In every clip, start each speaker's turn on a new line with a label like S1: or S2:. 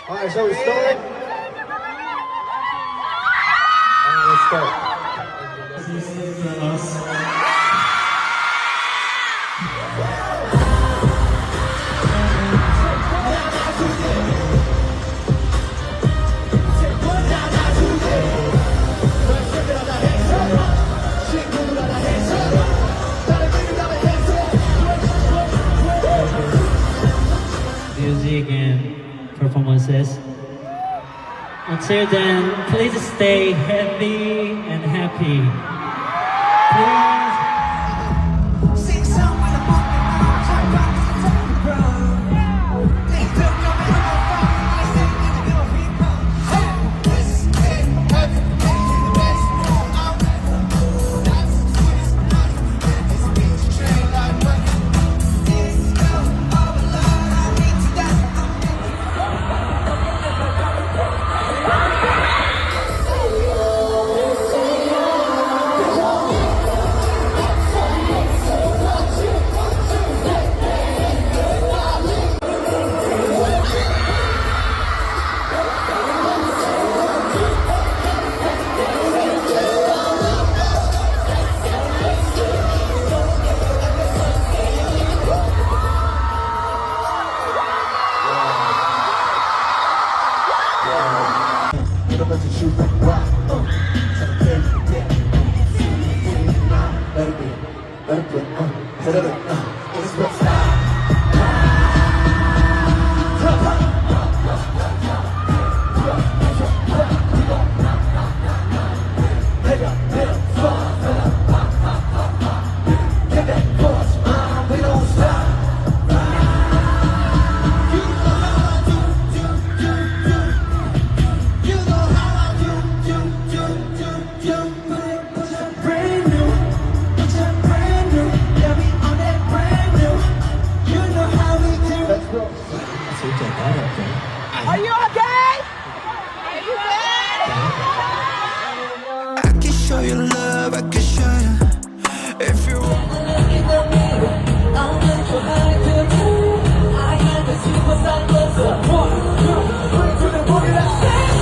S1: Alright, so we start. Alright, let's start.
S2: Music and performances. Until then, please stay healthy and happy. Please.
S3: Are you okay? Are you okay?
S4: I can show you love, I can show you. If you want to look in the mirror, I'll let you hide to do. I got the superstar closer. 1, 2, 3 to the boogie. Let's dance.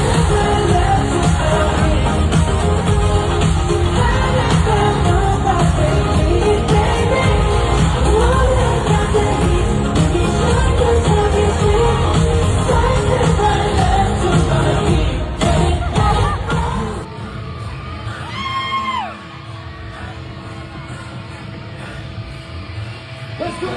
S1: Let's go!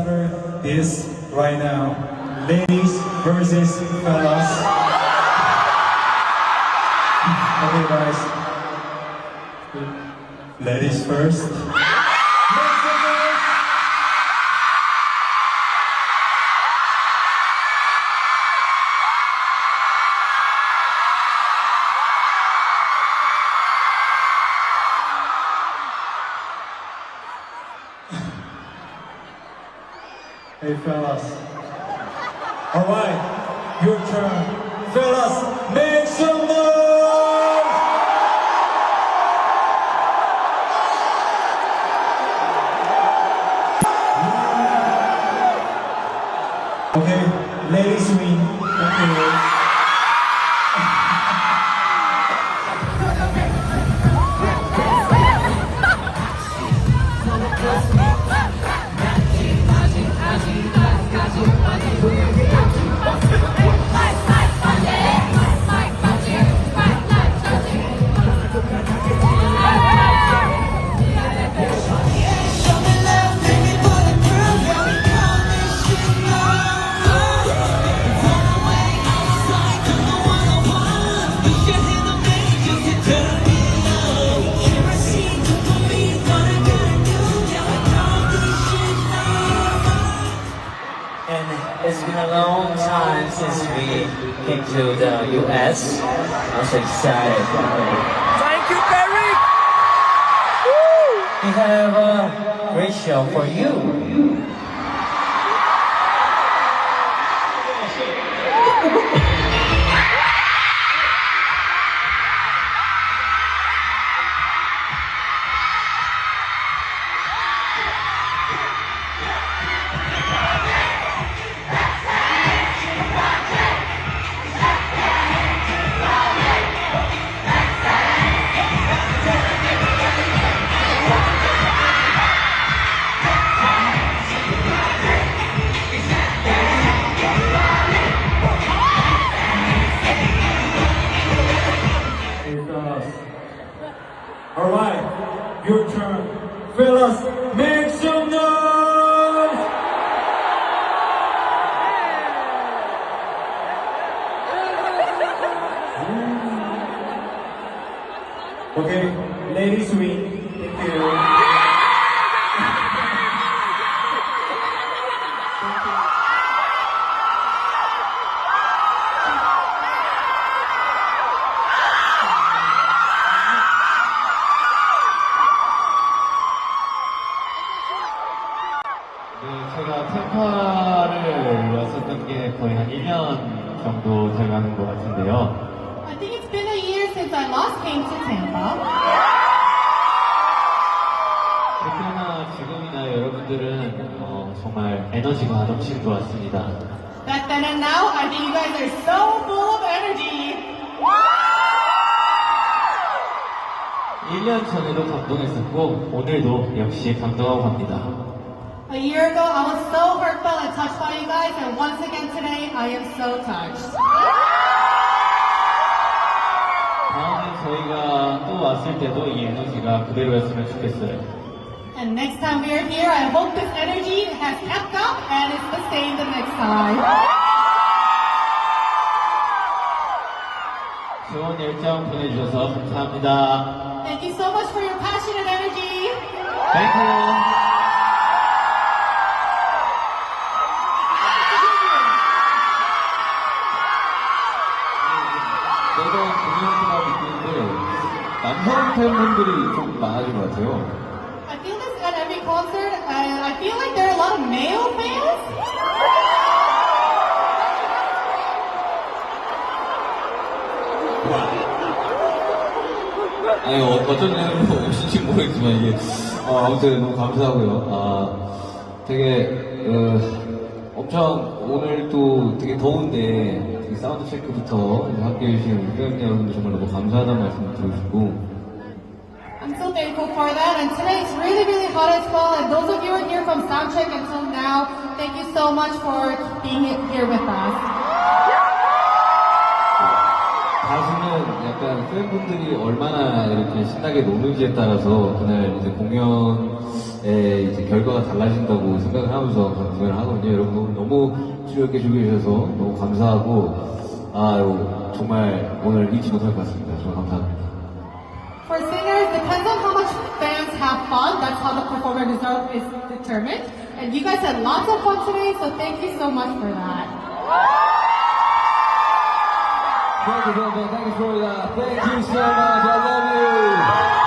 S1: settle this right now. Ladies versus fellas. Okay, guys. Ladies first. Hey fellas. Alright, your turn. Fellas, make some noise! Okay, ladies win. Thank you.
S2: And it's been a long time since we came to the US. I'm so excited.
S3: Thank you, Perry.
S2: We have a great show for you.
S1: Alright, your turn. Fellas, make some noise! Okay, ladies win. Thank you.
S5: 제가 템파를 왔었던 게 거의 한 1년 정도 돼가는 것 같은데요.
S6: I think it's been a year since I last came to Tampa.
S5: 그때나 지금이나 여러분들은 정말 에너지가 넘치는 것 같습니다.
S6: Back then and now, I think you guys are so full of energy.
S5: 1년 전에도 감동했었고 오늘도 역시 감동하고 갑니다.
S6: A year ago, I was so heartfelt and touched by you guys, and once again today, I am so touched.
S5: 다음에 저희가 또 왔을 때도 이 에너지가 그대로였으면 좋겠어요.
S6: And next time we are here, I hope this energy has kept up and is the same the next time.
S5: 좋은 열정 보내주셔서 감사합니다.
S6: Thank you so much for your passion and energy.
S5: Thank you.
S7: 내가 공연이나 느끼는데 남성 팬분들이 좀 많아진 것 같아요.
S6: I feel this at every concert, and I feel like there are a lot of male fans.
S7: 아니 어쩐 일로 오신지 모르겠지만 이게 아무튼 너무 감사하고요. 되게 엄청 오늘 또 되게 더운데 되게 사운드 체크부터 함께 해주신 우리 팬 여러분들 정말 너무 감사하다는 말씀 드리고 싶고.
S6: I'm so thankful for that, and today it's really, really hot as well. And those of you who are here from soundcheck until now, thank you so much for being here with us.
S7: 가수는 약간 팬분들이 얼마나 이렇게 신나게 노는지에 따라서 그날 이제 공연 이제 결과가 달라진다고 생각을 하면서 공연을 하거든요. 여러분 너무 즐겁게 즐겨주셔서 너무 감사하고 정말 오늘 잊지 못할 것 같습니다. 정말 감사합니다.
S6: For singers, depends on how much fans have fun. That's how the performer result is determined. And you guys had lots of fun today, so thank you so much for that.
S7: Thank you, Tampa. Thank you, Florida. Thank you so much. I love you.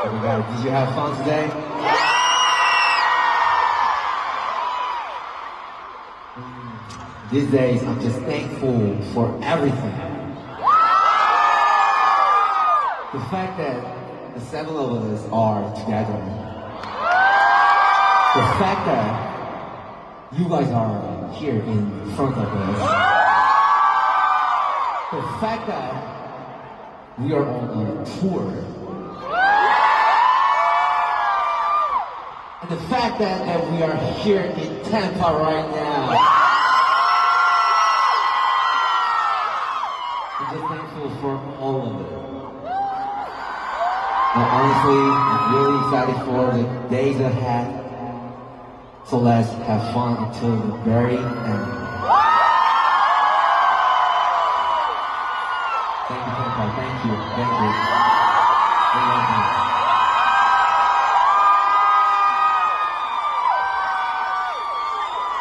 S7: Everybody, did you have fun today? These days, I'm just thankful for everything. The fact that the 7 of us are together. The fact that you guys are here in front of us. The fact that we are on a tour. And the fact that we are here in Tampa right now. I'm just thankful for all of it. And honestly, I'm really excited for the days ahead. So let's have fun until the very end. Thank you, Tampa. Thank you. Thank you. Thank you.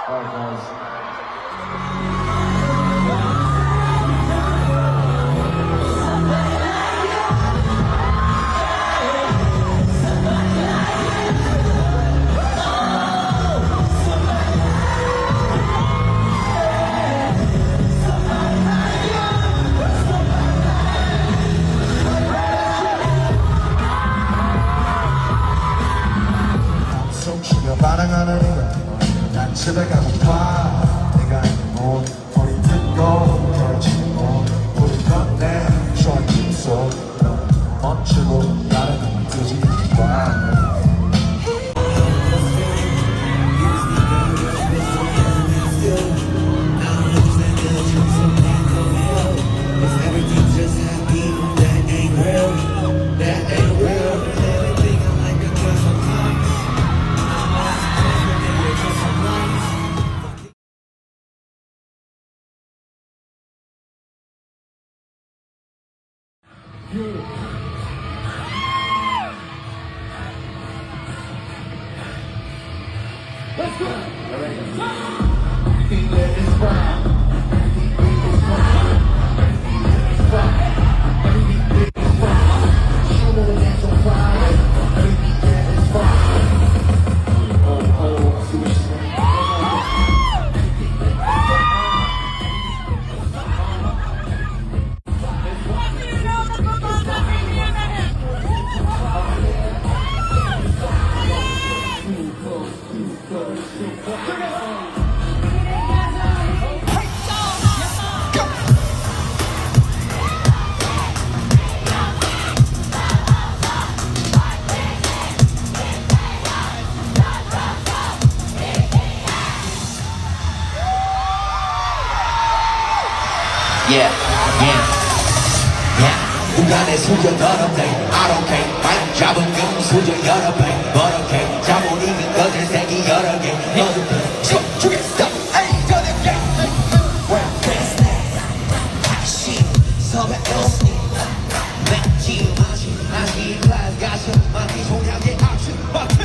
S7: Alright, guys.
S1: 숨쉬며 반항하는 이가 난 집에 가고파 내가 있는 곳 허리 듣고 떨어지는 곳 우리 건네 좋아진 속 멈추고 나를 가만 두지 마
S8: 우간의 수저 더럽대 I don't care 마음 잡은 금 수저 여러 배 버럭해 잠못 익은 것들 색이 여러 개 너도 돼 죽겠어 에이 저녁에 We're best 다시 섭외 없니 맥지 마시 아시 클래스 가슴 많이 종양의 악수 버튼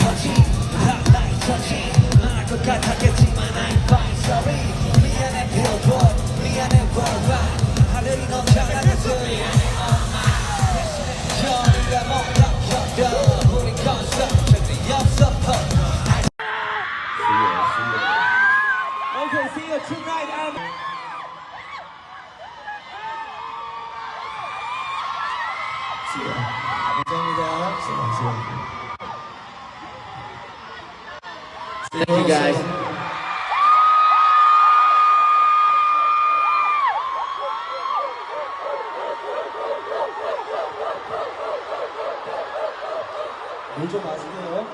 S8: 터치 라라이 터치 말할 것 같았겠지만 I'm fine sorry 미안해 billboard 미안해 worldwide 하늘이 너무 작아졌어 저리가 못다켰다 우린 컨셉 절대 없어 Okay, see you tonight.
S7: Thank you guys.
S2: 있어요?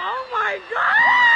S3: Oh my god!